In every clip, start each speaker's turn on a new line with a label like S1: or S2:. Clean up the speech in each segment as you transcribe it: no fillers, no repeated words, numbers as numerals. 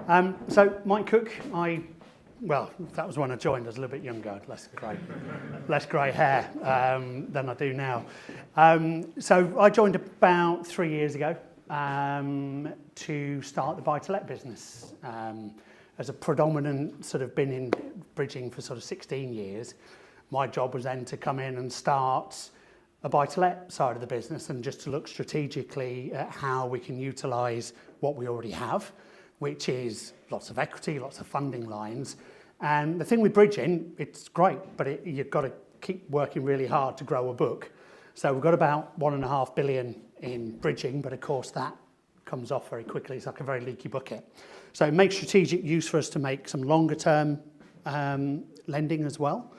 S1: So Mike Cook, well, that was when I joined. I was a little bit younger, less grey hair than I do now. So I joined about 3 years ago to start the buy-to-let business. As a predominant sort of been in bridging for sort of 16 years, my job was then to come in and start a buy-to-let side of the business and just to look strategically at how we can utilise what we already have, which is lots of equity, lots of funding lines. And the thing with bridging, it's great, but you've got to keep working really hard to grow a book. So we've got about 1.5 billion in bridging, but of course that comes off very quickly. It's like a very leaky bucket. So it makes strategic use for us to make some longer term lending as well.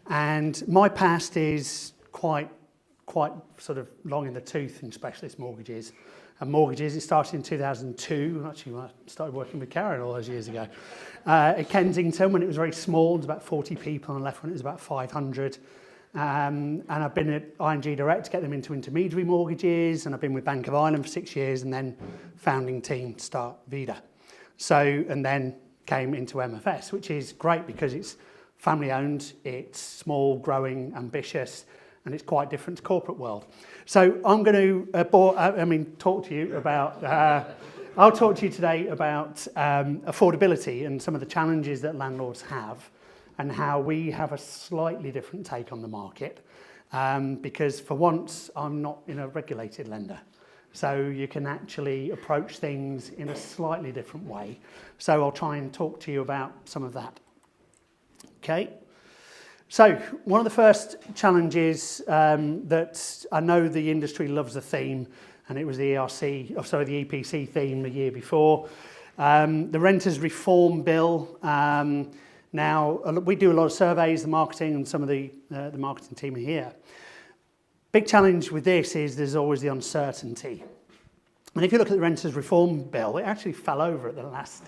S1: And my past is quite sort of long in the tooth in specialist mortgages. And mortgages, it started in 2002. Actually, when I started working with Karen all those years ago. At Kensington, when it was very small, it was about 40 people, and left when it was about 500. And I've been at ING Direct to get them into intermediary mortgages, and I've been with Bank of Ireland for 6 years, and then founding team to start Vida. So, and then came into MFS, which is great because it's family owned, it's small, growing, ambitious, and it's quite different to corporate world. So I'm going to talk to you about, I'll talk to you today about affordability and some of the challenges that landlords have and how we have a slightly different take on the market. Because for once, I'm not in a regulated lender. So you can actually approach things in a slightly different way. So I'll try and talk to you about some of that. Okay. So one of the first challenges that I know the industry loves a theme, and it was the the EPC theme the year before. The Renters Reform Bill. Now, we do a lot of surveys, the marketing, and some of the marketing team are here. Big challenge with this is there's always the uncertainty. And if you look at the Renters Reform Bill, it actually fell over at the last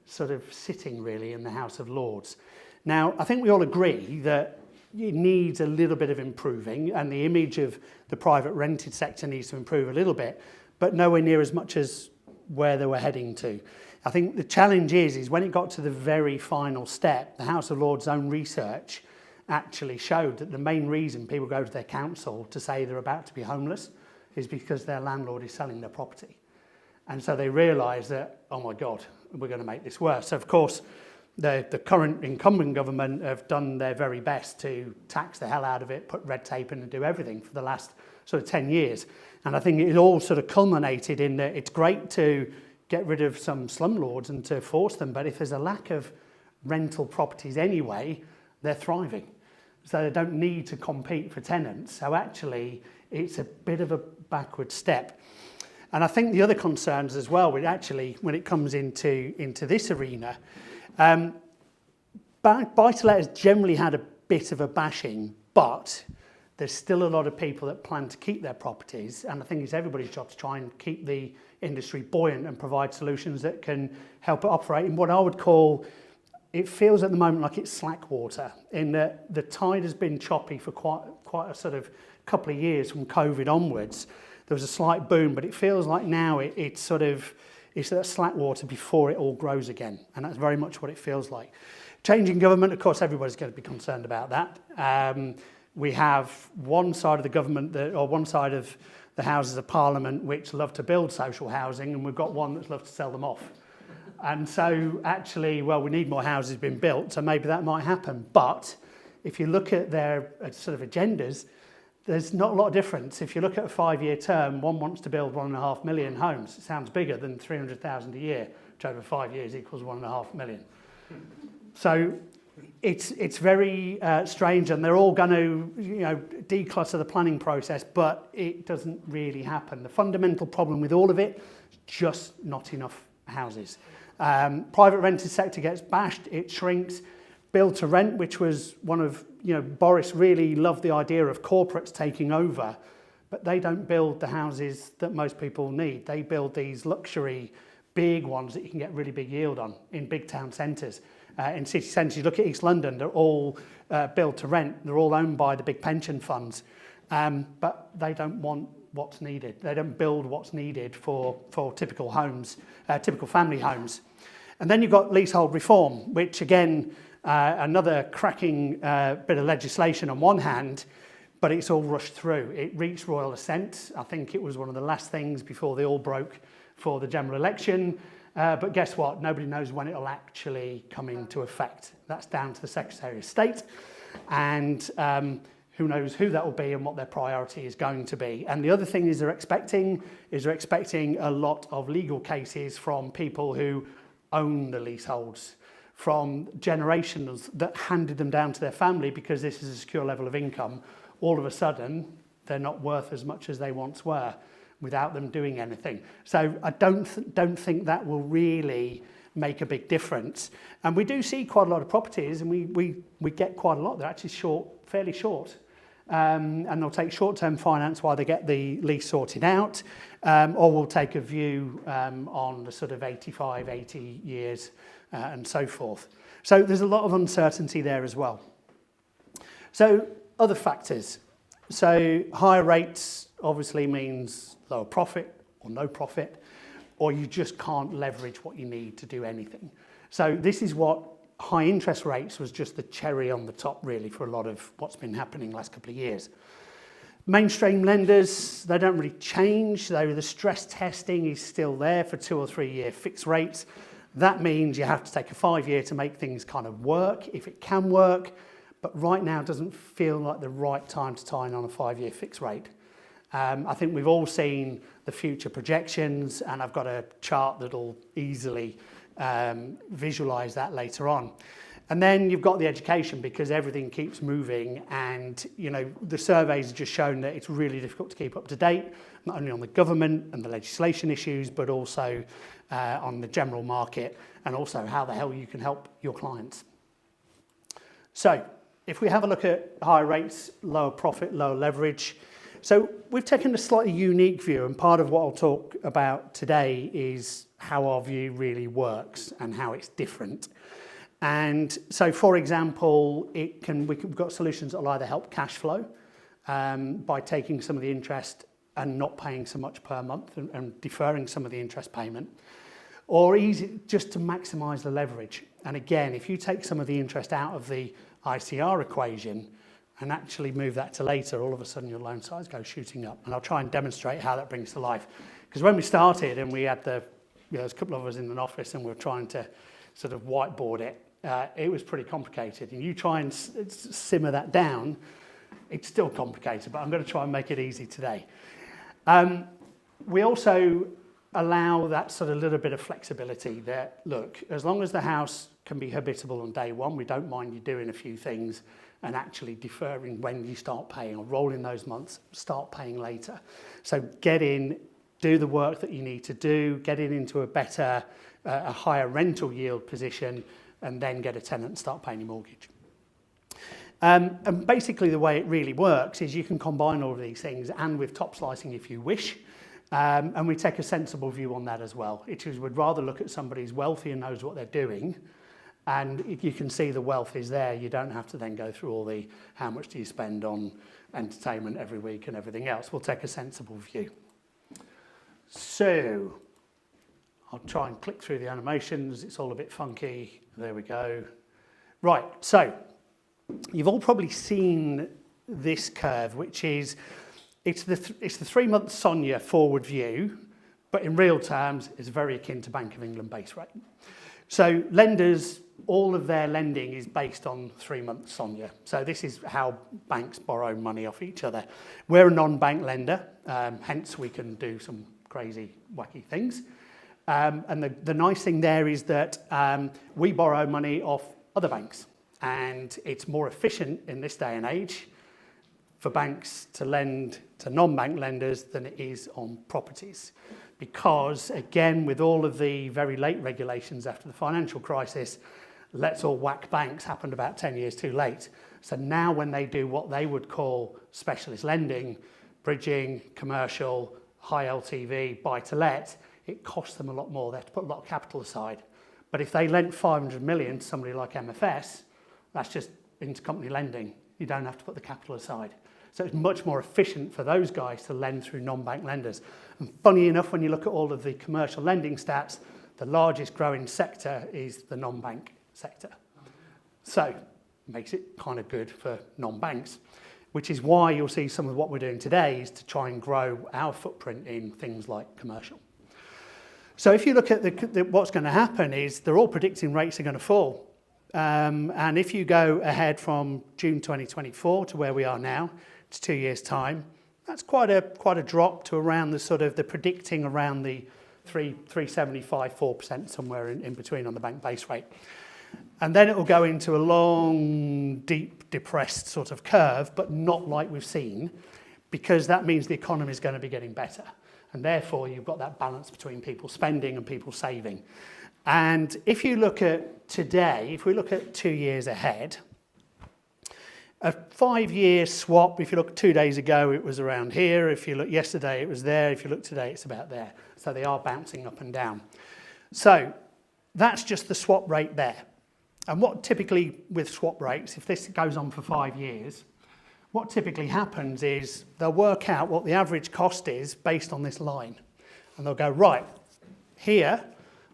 S1: sort of sitting, really, in the House of Lords. Now, I think we all agree that it needs a little bit of improving, and the image of the private rented sector needs to improve a little bit, but nowhere near as much as where they were heading to. I think the challenge is when it got to the very final step, the House of Lords' own research actually showed that the main reason people go to their council to say they're about to be homeless is because their landlord is selling their property. And so they realise that, oh my God, we're going to make this worse. So of course, the current incumbent government have done their very best to tax the hell out of it, put red tape in and do everything for the last sort of 10 years. And I think it all sort of culminated in that it's great to get rid of some slumlords and to force them, but if there's a lack of rental properties anyway, they're thriving. So they don't need to compete for tenants. So actually, it's a bit of a backward step. And I think the other concerns as well, when it comes into this arena, buy-to-let has generally had a bit of a bashing, but there's still a lot of people that plan to keep their properties, and I think it's everybody's job to try and keep the industry buoyant and provide solutions that can help it operate in what I would call, it feels at the moment like it's slack water, in that the tide has been choppy for quite a sort of couple of years from COVID onwards. There was a slight boom, but it feels like now it's that slack water before it all grows again, and that's very much what it feels like. Changing government, of course, everybody's going to be concerned about that. We have one side of the government, or one side of the Houses of Parliament, which love to build social housing, and we've got one that's love to sell them off. And so actually, well, we need more houses being built, so maybe that might happen. But if you look at their sort of agendas, there's not a lot of difference. If you look at a 5-year term, one wants to build 1.5 million homes. It sounds bigger than 300,000 a year, which over 5 years equals 1.5 million. So it's very strange, and they're all going to declutter the planning process, but it doesn't really happen. The fundamental problem with all of it is just not enough houses. Private rented sector gets bashed, it shrinks. Build to rent, which was one of, Boris really loved the idea of corporates taking over, but they don't build the houses that most people need. They build these luxury, big ones that you can get really big yield on in big town centres. In city centres, you look at East London, they're all built to rent. They're all owned by the big pension funds, but they don't want what's needed. They don't build what's needed for typical homes, typical family homes. And then you've got leasehold reform, which again, another cracking bit of legislation on one hand, but it's all rushed through. It reached royal assent. I think it was one of the last things before they all broke for the general election. But guess what? Nobody knows when it'll actually come into effect. That's down to the Secretary of State. And who knows who that will be and what their priority is going to be. And the other thing is they're expecting a lot of legal cases from people who own the leaseholds, from generations that handed them down to their family because this is a secure level of income. All of a sudden, they're not worth as much as they once were without them doing anything. So I don't think that will really make a big difference. And we do see quite a lot of properties, and we get quite a lot. They're actually fairly short. And they'll take short-term finance while they get the lease sorted out, or we'll take a view on the sort of 85, 80 years and so forth. So there's a lot of uncertainty there as well. So other factors. So higher rates obviously means lower profit or no profit, or you just can't leverage what you need to do anything. So this is what high interest rates was just the cherry on the top really for a lot of what's been happening the last couple of years. Mainstream lenders, they don't really change, though the stress testing is still there for 2 or 3 year fixed rates. That means you have to take a 5 year to make things kind of work, if it can work, but right now it doesn't feel like the right time to tie in on a 5 year fixed rate. I think we've all seen the future projections, and I've got a chart that'll easily visualize that later on. And then you've got the education, because everything keeps moving, and the surveys have just shown that it's really difficult to keep up to date, not only on the government and the legislation issues, but also on the general market, and also how the hell you can help your clients. So if we have a look at higher rates, lower profit, lower leverage. So we've taken a slightly unique view, and part of what I'll talk about today is how our view really works and how it's different. And so, for example, we've got solutions that will either help cash flow by taking some of the interest and not paying so much per month and deferring some of the interest payment, or easy just to maximise the leverage. And again, if you take some of the interest out of the ICR equation and actually move that to later, all of a sudden your loan size goes shooting up. And I'll try and demonstrate how that brings to life. Because when we started and we had there's a couple of us in an office and we were trying to sort of whiteboard it, it was pretty complicated. And you try and simmer that down, it's still complicated, but I'm going to try and make it easy today. We also allow that sort of little bit of flexibility that, look, as long as the house can be habitable on day one, we don't mind you doing a few things and actually deferring when you start paying, or rolling those months, start paying later. So get in, do the work that you need to do, get it into a higher rental yield position, and then get a tenant and start paying your mortgage. And basically the way it really works is you can combine all of these things, and with top slicing if you wish, and we take a sensible view on that as well. It is, we'd rather look at somebody who's wealthy and knows what they're doing, and you can see the wealth is there. You don't have to then go through all the how much do you spend on entertainment every week and everything else. We'll take a sensible view. So I'll try and click through the animations. It's all a bit funky. There we go. Right, so you've all probably seen this curve, which is it's the 3 month SONIA forward view, but in real terms, it's very akin to Bank of England base rate. So lenders, all of their lending is based on 3 month SONIA. So this is how banks borrow money off each other. We're a non-bank lender, hence we can do some crazy, wacky things. And the nice thing there is that we borrow money off other banks, and it's more efficient in this day and age for banks to lend to non-bank lenders than it is on properties. Because, again, with all of the very late regulations after the financial crisis, let's all whack banks happened about 10 years too late. So now when they do what they would call specialist lending, bridging, commercial, high LTV, buy-to-let, it costs them a lot more. They have to put a lot of capital aside. But if they lent 500 million to somebody like MFS, that's just intercompany lending. You don't have to put the capital aside. So it's much more efficient for those guys to lend through non-bank lenders. And funny enough, when you look at all of the commercial lending stats, the largest growing sector is the non-bank sector. So makes it kind of good for non-banks, which is why you'll see some of what we're doing today is to try and grow our footprint in things like commercial. So if you look at what's going to happen is they're all predicting rates are going to fall. And if you go ahead from June 2024 to where we are now, it's 2 years' time, that's quite a drop to around the sort of the predicting around the 3.75, 4%, somewhere in between on the bank base rate. And then it will go into a long, deep, depressed sort of curve, but not like we've seen, because that means the economy is going to be getting better. And therefore, you've got that balance between people spending and people saving. And if you look at today, if we look at 2 years ahead, a 5-year swap, if you look 2 days ago, it was around here. If you look yesterday, it was there. If you look today, it's about there. So they are bouncing up and down. So that's just the swap rate there. And what typically with swap rates, if this goes on for 5 years, what typically happens is they'll work out what the average cost is based on this line. And they'll go, right, here,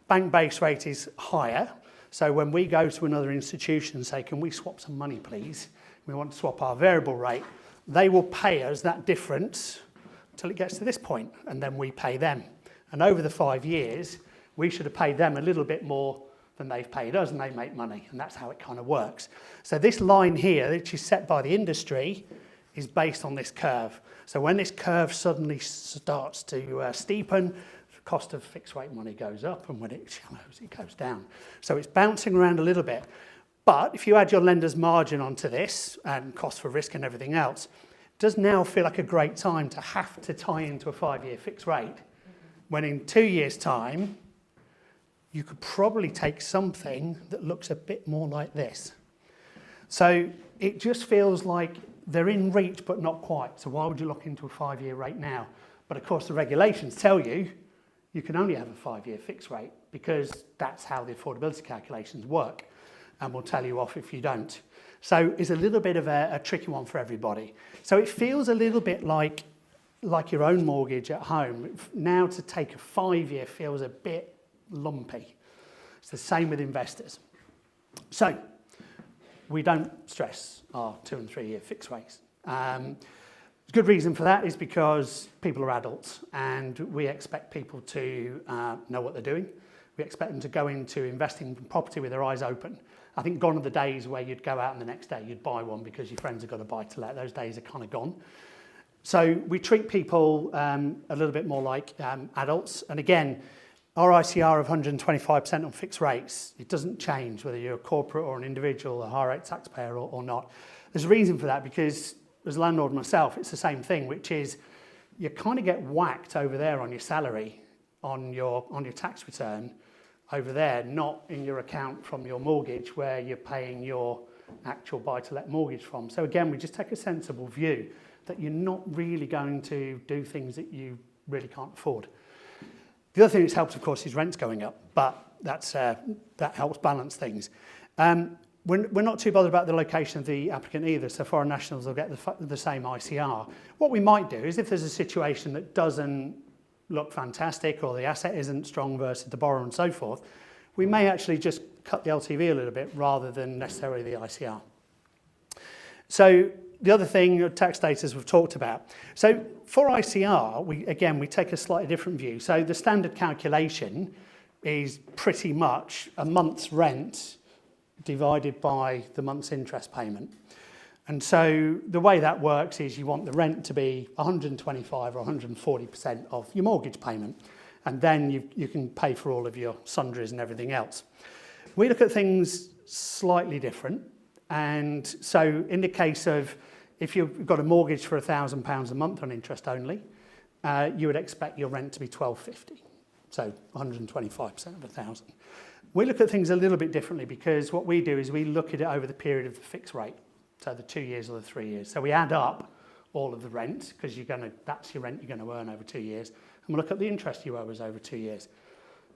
S1: bank base rate is higher. So when we go to another institution and say, can we swap some money, please? We want to swap our variable rate. They will pay us that difference until it gets to this point, and then we pay them. And over the 5 years, we should have paid them a little bit more than they've paid us, and they make money, and that's how it kind of works. So this line here, which is set by the industry, is based on this curve. So when this curve suddenly starts to steepen, the cost of fixed rate money goes up, and when it shallows, it goes down. So it's bouncing around a little bit. But if you add your lender's margin onto this, and cost for risk and everything else, it does now feel like a great time to have to tie into a 5-year fixed rate, when in 2 years' time, you could probably take something that looks a bit more like this. So it just feels like they're in reach, but not quite. So why would you look into a 5-year rate now? But of course, the regulations tell you you can only have a 5-year fixed rate, because that's how the affordability calculations work, and will tell you off if you don't. So it's a little bit of a tricky one for everybody. So it feels a little bit like your own mortgage at home. Now to take a 5-year feels a bit lumpy. It's the same with investors. So we don't stress our 2 and 3 year fixed rates. The good reason for that is because people are adults, and we expect people to know what they're doing. We expect them to go into investing in property with their eyes open. I think gone are the days where you'd go out and the next day you'd buy one because your friends have got a buy to let. Those days are kind of gone. So we treat people a little bit more like adults. And again, our ICR of 125% on fixed rates, it doesn't change whether you're a corporate or an individual, a high rate taxpayer or not. There's a reason for that, because as a landlord myself, it's the same thing, which is you kind of get whacked over there on your salary, on your tax return over there, not in your account from your mortgage where you're paying your actual buy-to-let mortgage from. So again, we just take a sensible view that you're not really going to do things that you really can't afford. The other thing that's helped, of course, is rents going up, but that helps balance things. We're not too bothered about the location of the applicant either, so foreign nationals will get the same ICR. What we might do is, if there's a situation that doesn't look fantastic, or the asset isn't strong versus the borrower and so forth, we may actually just cut the LTV a little bit rather than necessarily the ICR. So the other thing, tax status we've talked about. So for ICR, we take a slightly different view. So the standard calculation is pretty much a month's rent divided by the month's interest payment. And so the way that works is you want the rent to be 125 or 140% of your mortgage payment. And then you can pay for all of your sundries and everything else. We look at things slightly different. And so in the case of, if you've got a mortgage for £1,000 a month on interest only, you would expect your rent to be £1,250. So 125% of 1,000. We look at things a little bit differently, because what we do is we look at it over the period of the fixed rate. So the 2 years or the 3 years. So we add up all of the rent, because that's your rent you're going to earn over 2 years. And we'll look at the interest you owe us over 2 years.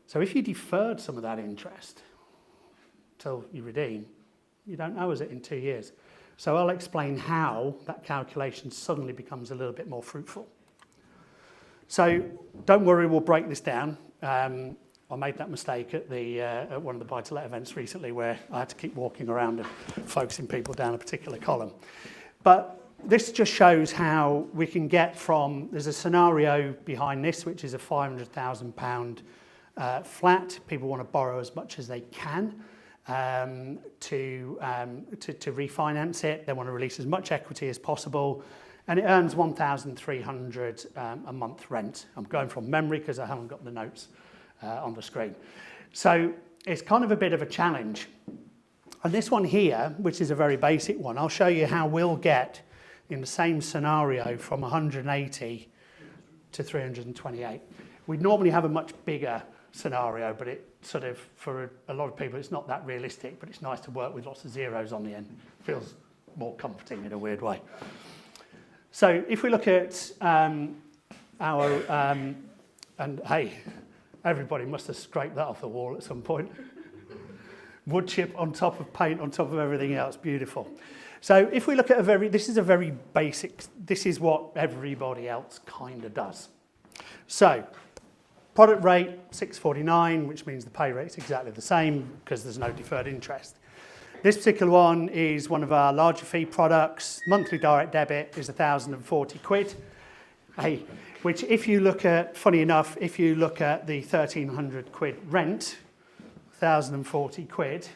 S1: So if you deferred some of that interest till you redeem, you don't owe us it in 2 years. So I'll explain how that calculation suddenly becomes a little bit more fruitful. So don't worry, we'll break this down. I made that mistake at at one of the buy-to-let events recently where I had to keep walking around and focusing people down a particular column. But this just shows how we can get from, there's a scenario behind this, which is a £500,000 flat. People want to borrow as much as they can to refinance it. They want to release as much equity as possible. And it earns £1,300 a month rent. I'm going from memory because I haven't got the notes on the screen. So it's kind of a bit of a challenge. And this one here, which is a very basic one, I'll show you how we'll get in the same scenario from 180 to 328. We'd normally have a much bigger scenario, but it sort of, for a lot of people, it's not that realistic, but it's nice to work with lots of zeros on the end. Feels more comforting in a weird way. So if we look at and hey, everybody must have scraped that off the wall at some point. Wood chip on top of paint, on top of everything else, beautiful. So if we look at this is a very basic, this is what everybody else kind of does. So product rate, 6.49, which means the pay rate's exactly the same because there's no deferred interest. This particular one is one of our larger fee products. Monthly direct debit is £1,040. Hey, which if you look at, funny enough, if you look at the £1,300 rent, £1,040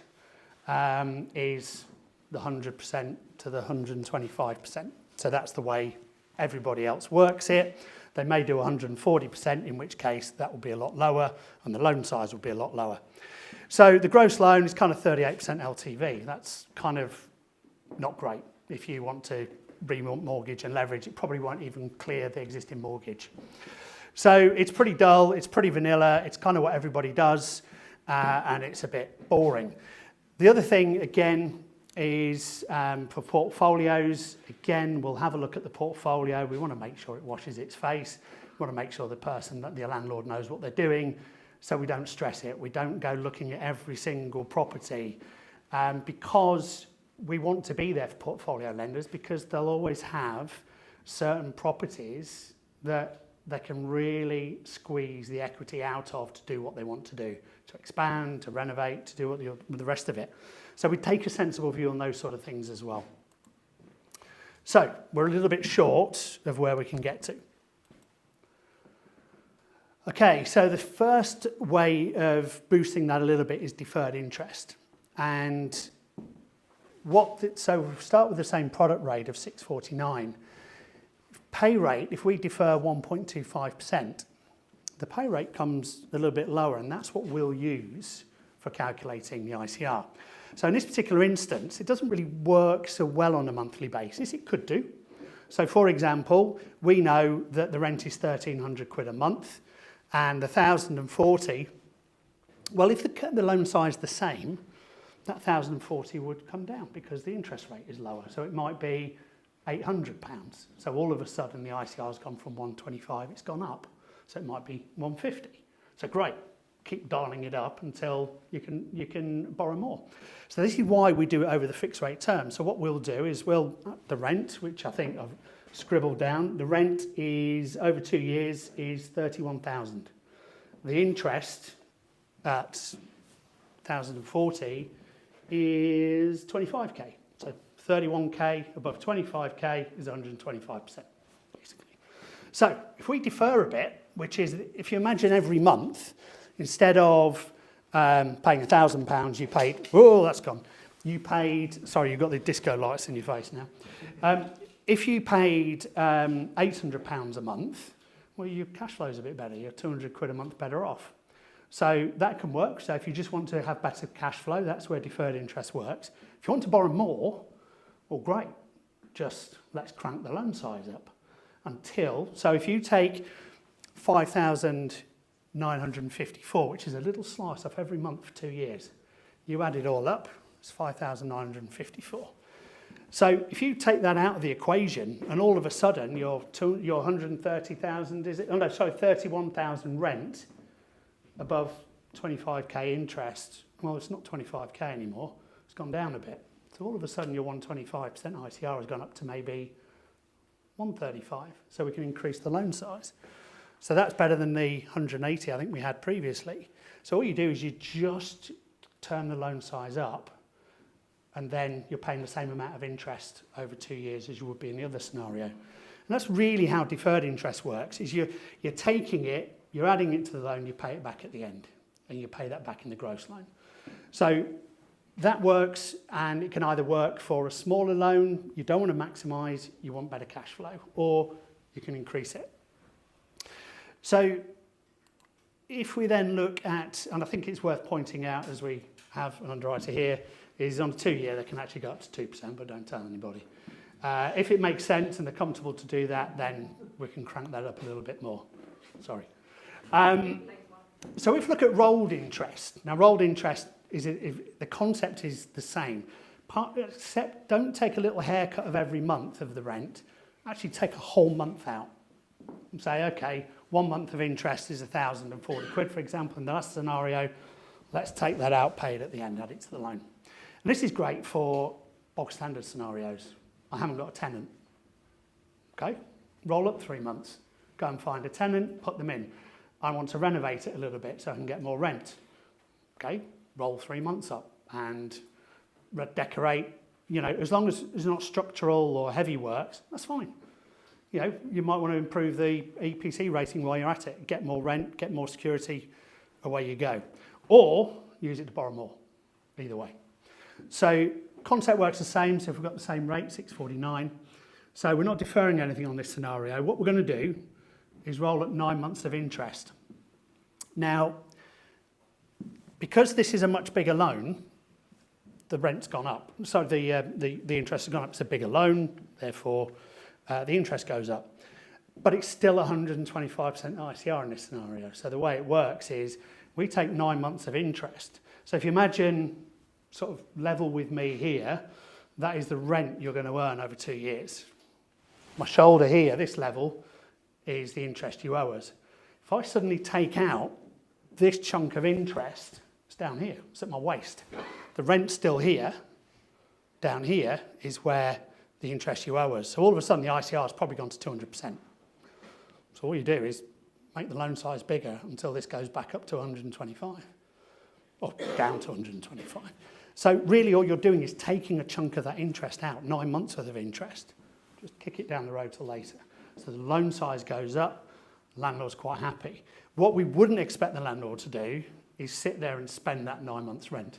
S1: is the 100% to the 125%. So that's the way everybody else works it. They may do 140%, in which case that will be a lot lower and the loan size will be a lot lower. So the gross loan is kind of 38% LTV. That's kind of not great. If you want to remortgage and leverage, it probably won't even clear the existing mortgage. So it's pretty dull, it's pretty vanilla, it's kind of what everybody does, and it's a bit boring. The other thing, again, is for portfolios. Again, we'll have a look at the portfolio. We want to make sure it washes its face. We want to make sure the landlord knows what they're doing, so we don't stress it. We don't go looking at every single property because we want to be there for portfolio lenders, because they'll always have certain properties that they can really squeeze the equity out of to do what they want to do, to expand, to renovate, to do what with the rest of it. So we take a sensible view on those sort of things as well. So we're a little bit short of where we can get to. Okay, so the first way of boosting that a little bit is deferred interest. And so we'll start with the same product rate of 6.49. Pay rate, if we defer 1.25%, the pay rate comes a little bit lower, and that's what we'll use for calculating the ICR. So in this particular instance, it doesn't really work so well on a monthly basis. It could do. So for example, we know that the rent is £1,300 a month, and the 1,040, well, if the loan size is the same, that 1,040 would come down because the interest rate is lower. So it might be £800. So all of a sudden the ICR has gone from 125, it's gone up. So it might be 150. So great, keep dialing it up until you can borrow more. So this is why we do it over the fixed rate term. So what we'll do is the rent, which I think I've scribbled down, the rent is over 2 years is 31,000. The interest at 1,040 is 25k. So 31k above 25k is 125%, basically. So if we defer a bit, which is, if you imagine every month, instead of paying £1,000, you paid, oh, that's gone. You paid, sorry, you've got the disco lights in your face now. If you paid £800 a month, well, your cash flow is a bit better. You're £200 a month better off. So that can work. So if you just want to have better cash flow, that's where deferred interest works. If you want to borrow more, well, great. Just let's crank the loan size up so if you take 5,954, which is a little slice off every month for 2 years, you add it all up, it's 5,954. So if you take that out of the equation, and all of a sudden your 130,000 31,000 rent above 25k interest, well, it's not 25k anymore, it's gone down a bit. So all of a sudden your 125% ICR has gone up to maybe 135, so we can increase the loan size. So that's better than the 180 I think we had previously. So all you do is you just turn the loan size up, and then you're paying the same amount of interest over 2 years as you would be in the other scenario. And that's really how deferred interest works, is you're taking it, you're adding it to the loan, you pay it back at the end, and you pay that back in the gross loan. So that works, and it can either work for a smaller loan, you don't want to maximise, you want better cash flow, or you can increase it. So if we then look at, and I think it's worth pointing out as we have an underwriter here, is on a 2-year they can actually go up to 2%, but don't tell anybody. If it makes sense and they're comfortable to do that, then we can crank that up a little bit more. Sorry. So if we look at rolled interest, now rolled interest, the concept is the same, except don't take a little haircut of every month of the rent, actually take a whole month out and say, okay, 1 month of interest is 1,040 quid, for example, in the last scenario, let's take that out, pay it at the end, add it to the loan. And this is great for bog standard scenarios. I haven't got a tenant, okay, roll up 3 months, go and find a tenant, put them in. I want to renovate it a little bit so I can get more rent, okay, roll 3 months up and decorate, you know, as long as it's not structural or heavy works, that's fine. You know, you might want to improve the EPC rating while you're at it, get more rent, get more security, away you go. Or use it to borrow more, either way. So concept works the same, so if we've got the same rate, 649. So we're not deferring anything on this scenario. What we're going to do is roll up 9 months of interest. Now, because this is a much bigger loan, the rent's gone up. So the interest has gone up. It's a bigger loan, therefore the interest goes up. But it's still 125% ICR in this scenario. So the way it works is we take 9 months of interest. So if you imagine sort of level with me here, that is the rent you're going to earn over 2 years. My shoulder here, this level, is the interest you owe us. If I suddenly take out this chunk of interest, it's down here, it's at my waist. The rent's still here. Down here is where the interest you owe us. So all of a sudden the ICR has probably gone to 200%. So all you do is make the loan size bigger until this goes back up to 125, or down to 125. So really all you're doing is taking a chunk of that interest out, 9 months worth of interest, just kick it down the road till later. So the loan size goes up, landlord's quite happy. What we wouldn't expect the landlord to do is sit there and spend that 9 months rent.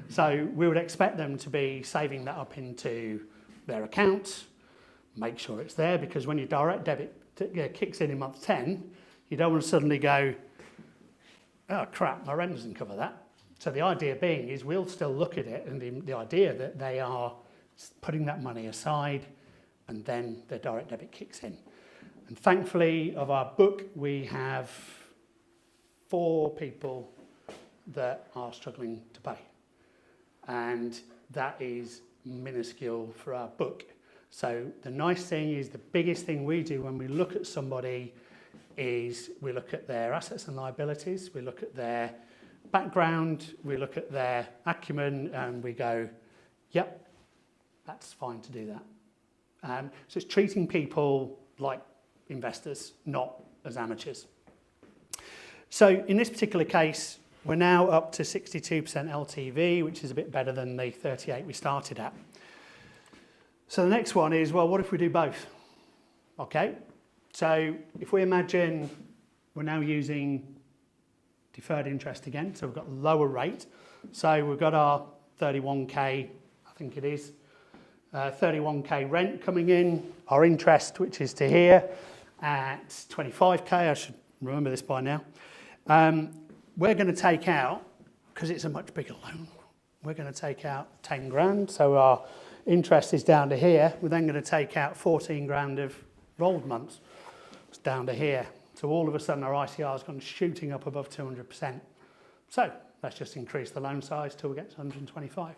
S1: So we would expect them to be saving that up into their accounts, make sure it's there, because when your direct debit kicks in month 10, you don't want to suddenly go, oh crap, my rent doesn't cover that. So the idea being is we'll still look at it, and the idea that they are putting that money aside and then their direct debit kicks in. And thankfully, of our book, we have 4 people that are struggling to pay. And that is minuscule for our book. So the nice thing is, the biggest thing we do when we look at somebody is we look at their assets and liabilities, we look at their background, we look at their acumen, and we go, yep, that's fine to do that. So it's treating people like investors, not as amateurs. So in this particular case, we're now up to 62% LTV, which is a bit better than the 38 we started at. So the next one is, well, what if we do both? Okay, so if we imagine we're now using deferred interest again, so we've got a lower rate. So we've got our 31k, I think it is, 31k rent coming in, our interest, which is to here, at 25k, I should remember this by now. We're going to take out, because it's a much bigger loan, we're going to take out 10 grand, so our interest is down to here. We're then going to take out 14 grand of rolled months. It's down to here. So all of a sudden our ICR has gone shooting up above 200%. So let's just increase the loan size till we get to 125.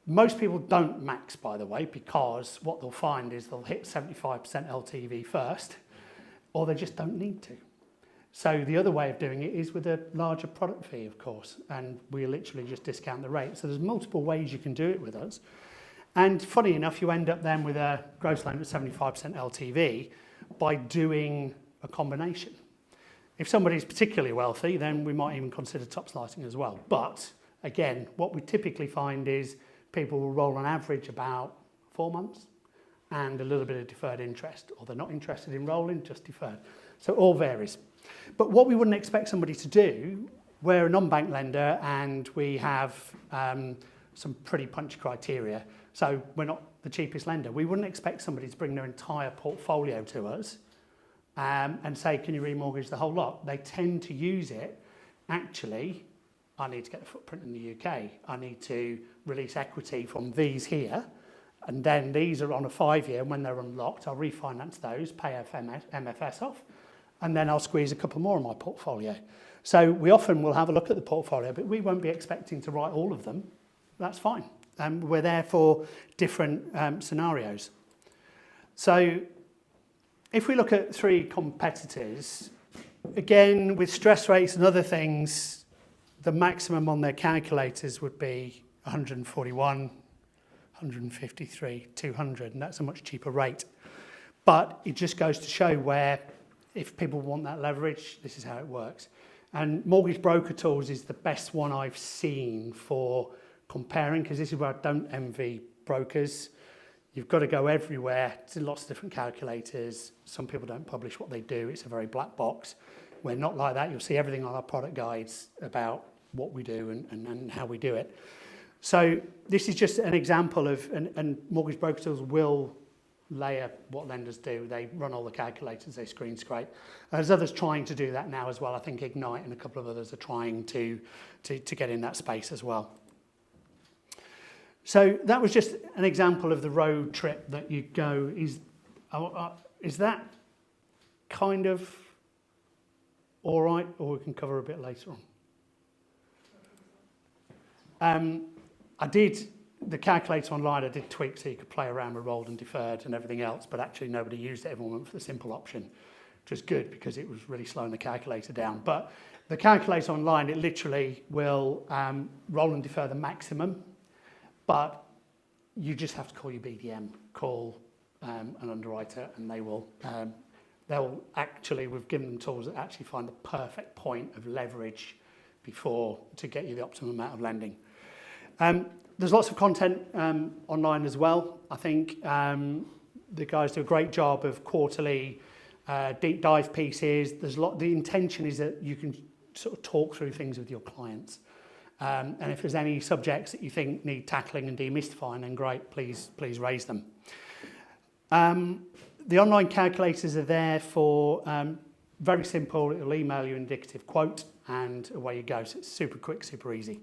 S1: Most people don't max, by the way, because what they'll find is they'll hit 75% LTV first, or they just don't need to. So the other way of doing it is with a larger product fee, of course, and we literally just discount the rate. So there's multiple ways you can do it with us. And funny enough, you end up then with a gross loan at 75% LTV by doing a combination. If somebody's particularly wealthy, then we might even consider top slicing as well. But again, what we typically find is people will roll on average about 4 months and a little bit of deferred interest, or they're not interested in rolling, just deferred. So it all varies. But what we wouldn't expect somebody to do, we're a non-bank lender and we have some pretty punchy criteria. So we're not the cheapest lender. We wouldn't expect somebody to bring their entire portfolio to us and say, can you remortgage the whole lot? They tend to use it, actually, I need to get a footprint in the UK. I need to release equity from these here. And then these are on a 5-year, and when they're unlocked, I'll refinance those, pay MFS off, and then I'll squeeze a couple more in my portfolio. So we often will have a look at the portfolio, but we won't be expecting to write all of them. That's fine. We're there for different scenarios. So if we look at 3 competitors, again, with stress rates and other things, the maximum on their calculators would be 141, 153, 200, and that's a much cheaper rate. But it just goes to show where, if people want that leverage, this is how it works. And Mortgage Broker Tools is the best one I've seen for comparing, because this is where I don't envy brokers. You've got to go everywhere to lots of different calculators. Some people don't publish what they do. It's a very black box. We're not like that. You'll see everything on our product guides about what we do and how we do it. So this is just an example of, and Mortgage Broker Tools will layer what lenders do. They run all the calculators, they screen scrape. There's others trying to do that now as well. I think Ignite and a couple of others are trying to get in that space as well. So that was just an example of the road trip that you go. Is that kind of all right, or we can cover a bit later on? I did the calculator online. I did tweak so you could play around with rolled and deferred and everything else, but actually nobody used it. Everyone went for the simple option, which was good because it was really slowing the calculator down. But the calculator online, it literally will roll and defer the maximum, but you just have to call your BDM, call an underwriter, and they will. They'll actually, we've given them tools that actually find the perfect point of leverage before to get you the optimum amount of lending. There's lots of content online as well. I think the guys do a great job of quarterly deep dive pieces. The intention is that you can sort of talk through things with your clients. And if there's any subjects that you think need tackling and demystifying, then great, please raise them. The online calculators are there for very simple. It'll email you an indicative quote and away you go. So it's super quick, super easy.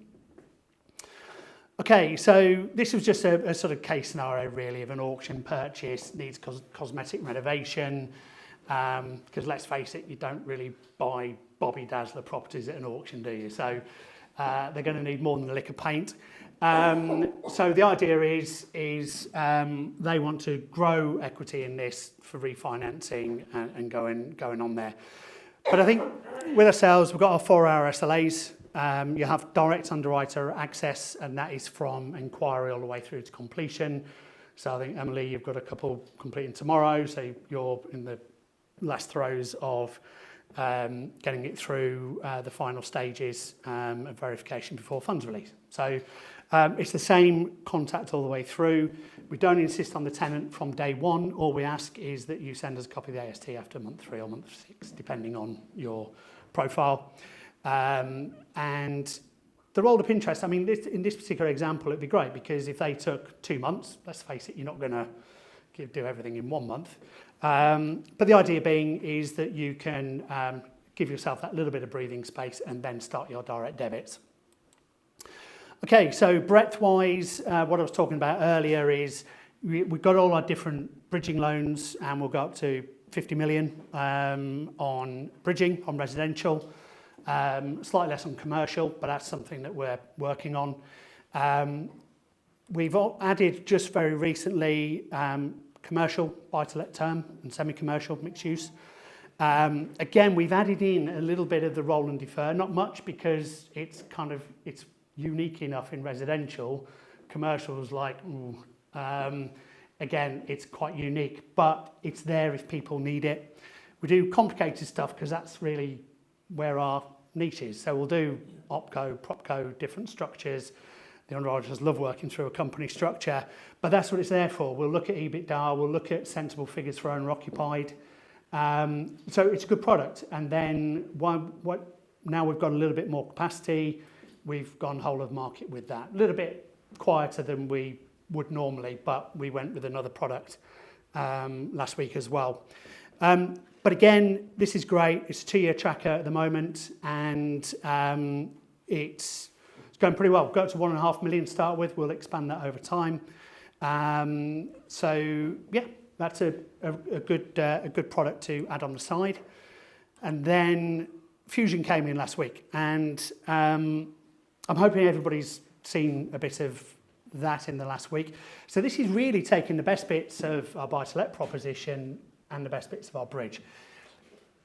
S1: Okay, so this was just a sort of case scenario really of an auction purchase, needs cosmetic renovation, because let's face it, you don't really buy Bobby Dazzler properties at an auction, do you? So they're going to need more than a lick of paint. So the idea is they want to grow equity in this for refinancing and going on there. But I think with ourselves, we've got our 4-hour SLAs. You have direct underwriter access, and that is from inquiry all the way through to completion. So I think, Emily, you've got a couple completing tomorrow, so you're in the last throes of getting it through the final stages of verification before funds release. So it's the same contact all the way through. We don't insist on the tenant from day one. All we ask is that you send us a copy of the AST after month 3 or month 6, depending on your profile. And the rolled-up interest, I mean, in this particular example, it'd be great because if they took 2 months, let's face it, you're not going to do everything in 1 month. But the idea being is that you can give yourself that little bit of breathing space and then start your direct debits. Okay, so breadth-wise, what I was talking about earlier is we've got all our different bridging loans, and we'll go up to 50 million on bridging, on residential. Slightly less on commercial, but that's something that we're working on. We've added just very recently commercial, buy-to-let term, and semi-commercial mixed use. Again, we've added in a little bit of the roll and defer, not much because it's unique enough in residential. Commercial is like, again, it's quite unique, but it's there if people need it. We do complicated stuff because that's really where our niche is. So we'll do opco, propco, different structures. The underwriters love working through a company structure, but that's what it's there for. We'll look at EBITDA, we'll look at sensible figures for owner occupied. So it's a good product. And then now we've got a little bit more capacity. We've gone whole of market with that. A little bit quieter than we would normally, but we went with another product last week as well. But again, this is great. It's a 2-year tracker at the moment, and it's going pretty well. Go up to 1.5 million to start with. We'll expand that over time. So yeah, that's a good product to add on the side. And then Fusion came in last week, and I'm hoping everybody's seen a bit of that in the last week. So this is really taking the best bits of our buy-to-let proposition and the best bits of our bridge.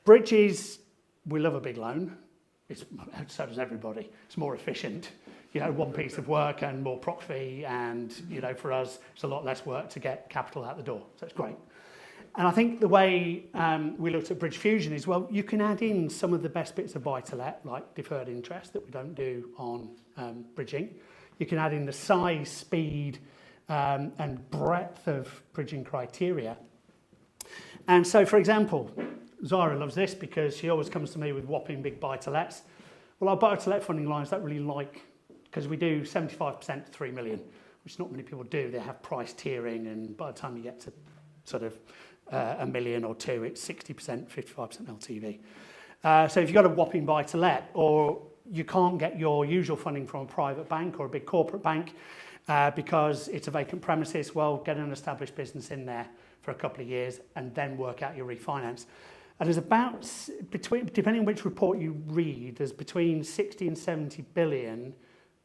S1: Bridges, we love a big loan. So does everybody. It's more efficient. One piece of work and more proc fee, and for us, it's a lot less work to get capital out the door. So it's great. And I think the way we looked at Bridge Fusion is, well, you can add in some of the best bits of buy-to-let, like deferred interest that we don't do on bridging. You can add in the size, speed, and breadth of bridging criteria. And so, for example, Zara loves this because she always comes to me with whopping big buy-to-lets. Well, our buy-to-let funding lines don't really like, because we do 75% to 3 million, which not many people do. They have price tiering, and by the time you get to sort of a million or two, it's 60%, 55% LTV. So if you've got a whopping buy-to-let, or you can't get your usual funding from a private bank or a big corporate bank because it's a vacant premises, well, get an established business in there for a couple of years and then work out your refinance. And there's about, depending on which report you read, there's between 60 and 70 billion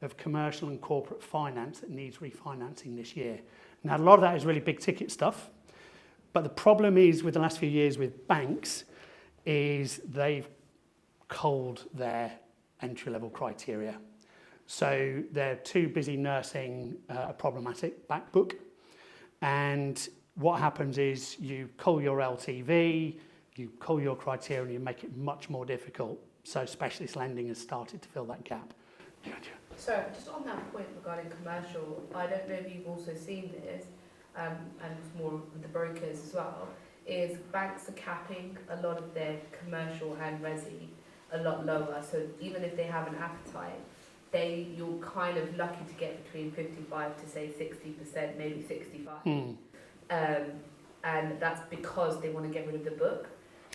S1: of commercial and corporate finance that needs refinancing this year. Now, a lot of that is really big ticket stuff, but the problem is with the last few years with banks is they've culled their entry-level criteria. So they're too busy nursing a problematic back book. And what happens is you cull your LTV, you cull your criteria, and you make it much more difficult. So specialist lending has started to fill that gap.
S2: So just on that point regarding commercial, I don't know if you've also seen this, and more with the brokers as well, is banks are capping a lot of their commercial and resi a lot lower. So even if they have an appetite, you're kind of lucky to get between 55 to say 60%, maybe 65. And that's because they want to get rid of the book.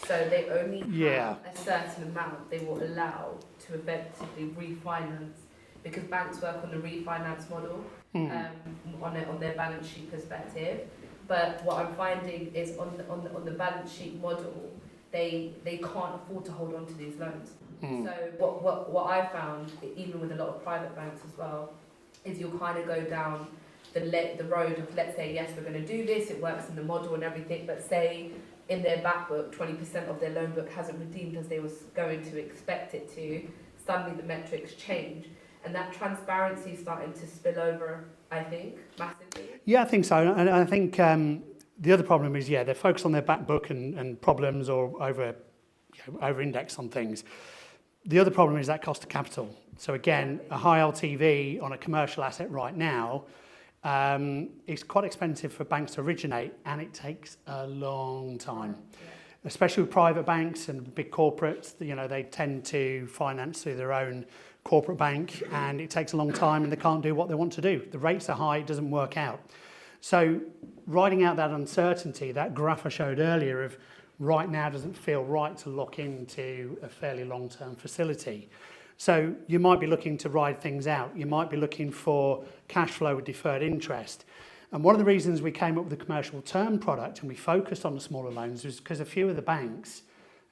S2: So they only have a certain amount they will allow to effectively refinance, because banks work on the refinance model on their balance sheet perspective. But what I'm finding is on the balance sheet model, they can't afford to hold on to these loans. So what I found, even with a lot of private banks as well, is you'll kind of go down the road of, let's say, yes, we're going to do this, it works in the model and everything, but say in their back book, 20% of their loan book hasn't redeemed as they was going to expect it to, suddenly the metrics change. And that transparency is starting to spill over, I think, massively.
S1: Yeah, I think so. And I think the other problem is, they're focused on their back book and problems, or over-index on things. The other problem is that cost of capital. So again, a high LTV on a commercial asset right now is quite expensive for banks to originate, and it takes a long time. Especially with private banks and big corporates, they tend to finance through their own corporate bank, and it takes a long time, and they can't do what they want to do. The rates are high, it doesn't work out. So riding out that uncertainty, that graph I showed earlier of right now doesn't feel right to lock into a fairly long-term facility. So you might be looking to ride things out. You might be looking for cash flow with deferred interest. And one of the reasons we came up with the commercial term product and we focused on the smaller loans was because a few of the banks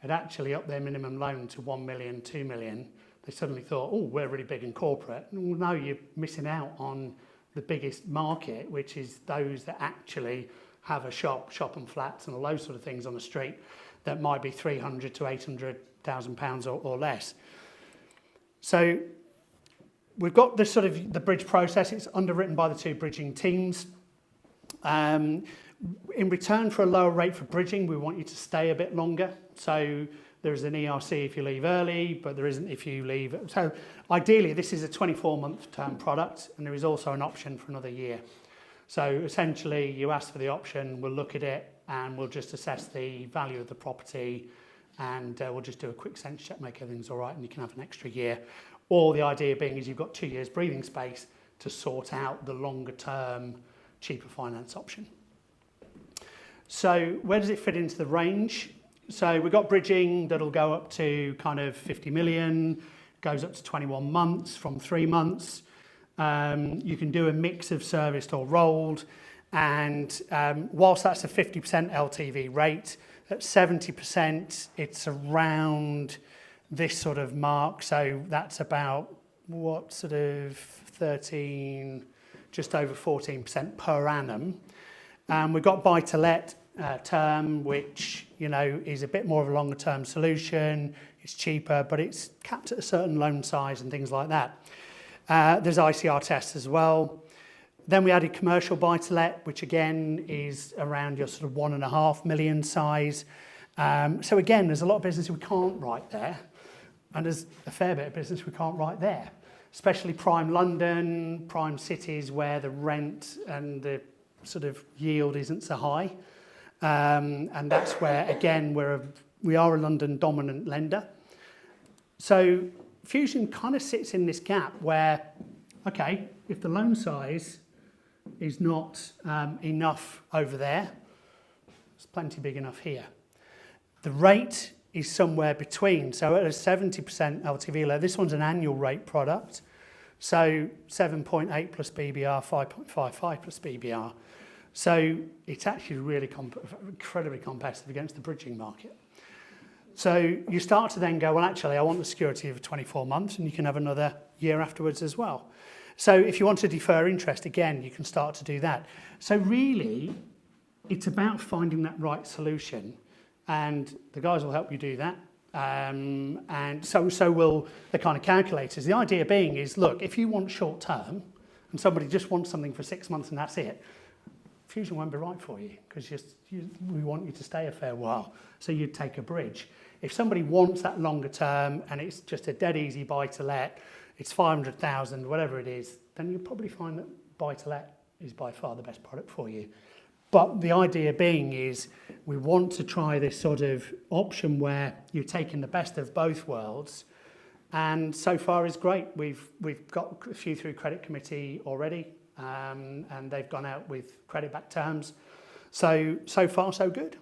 S1: had actually upped their minimum loan to 1 million, 2 million. They suddenly thought, oh, we're really big and corporate. Well, no, you're missing out on the biggest market, which is those that actually have a shop and flats and all those sort of things on the street that might be 300 to 800,000 pounds or less. So we've got this sort of the bridge process. It's underwritten by the two bridging teams. In return for a lower rate for bridging, we want you to stay a bit longer. So There is an ERC if you leave early, but there isn't if you leave. So ideally, this is a 24-month term product, and there is also an option for another year. So essentially, you ask for the option, we'll look at it, and we'll just assess the value of the property, and we'll just do a quick sense check, make everything's all right, and you can have an extra year. Or the idea being is you've got 2 years breathing space to sort out the longer term, cheaper finance option. So where does it fit into the range? So we've got bridging that'll go up to kind of 50 million, goes up to 21 months from 3 months. You can do a mix of serviced or rolled, and whilst that's a 50% LTV rate, at 70% it's around this sort of mark, so that's about what sort of 13, just over 14% per annum. We've got buy to let term, which is a bit more of a longer term solution. It's cheaper, but it's capped at a certain loan size and things like that. There's ICR tests as well. Then we added commercial buy to let, which again is around your sort of 1.5 million size. So again, there's a lot of business we can't write there, and there's a fair bit of business we can't write there, especially prime London, prime cities where the rent and the sort of yield isn't so high. And that's where, again, we are a London dominant lender. So Fusion kind of sits in this gap where, okay, if the loan size is not enough over there, it's plenty big enough here. The rate is somewhere between. So at a 70% LTV low, this one's an annual rate product. So 7.8 plus BBR, 5.55 plus BBR. So it's actually really incredibly competitive against the bridging market. So you start to then go, well, actually, I want the security of 24 months, and you can have another year afterwards as well. So if you want to defer interest, again, you can start to do that. So really, it's about finding that right solution, and the guys will help you do that. And so will the kind of calculators. The idea being is, look, if you want short term, and somebody just wants something for 6 months and that's it, Fusion won't be right for you, because we want you to stay a fair while. So you'd take a bridge. If somebody wants that longer term and it's just a dead easy buy to let, it's 500,000, whatever it is, then you'll probably find that buy to let is by far the best product for you. But the idea being is we want to try this sort of option where you're taking the best of both worlds, and so far is great. We've got a few through credit committee already. And they've gone out with credit back terms. So far, so good.